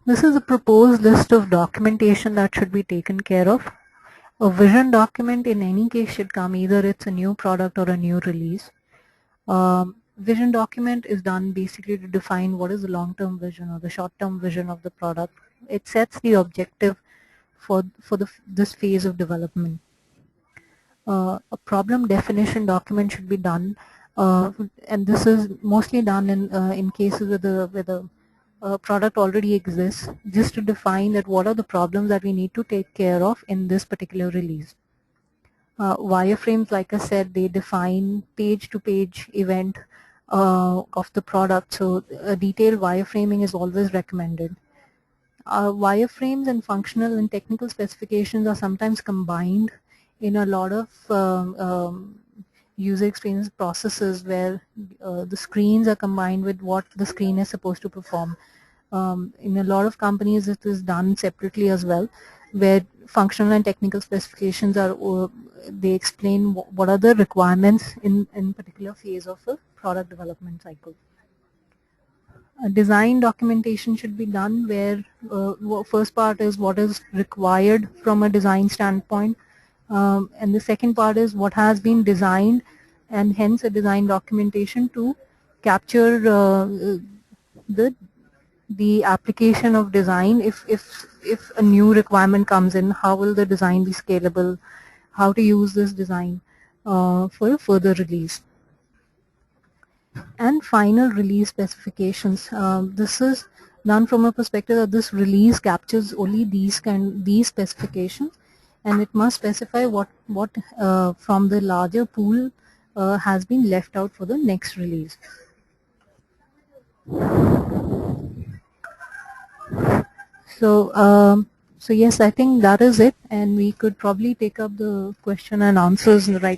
This is a proposed list of documentation that should be taken care of. A vision document in any case should come, either it's a new product or a new release. Vision document is done basically to define what is the long-term vision or the short-term vision of the product. It sets the objective for this phase of development. A problem definition document should be done, and this is mostly done in cases where the product already exists, just to define that what are the problems that we need to take care of in this particular release. Wireframes, like I said, they define page-to-page event of the product, so a detailed wireframing is always recommended. Wireframes and functional and technical specifications are sometimes combined in a lot of user experience processes where the screens are combined with what the screen is supposed to perform. In a lot of companies it is done separately as well, where functional and technical specifications are, they explain what are the requirements in particular phase of a product development cycle. A design documentation should be done where first part is what is required from a design standpoint, and the second part is what has been designed, and hence a design documentation to capture the application of design. If a new requirement comes in, how will the design be scalable, how to use this design for further release. And final release specifications. This is done from a perspective that this release captures only these specifications, and it must specify what from the larger pool has been left out for the next release. So yes, I think that is it, and we could probably take up the question and answers right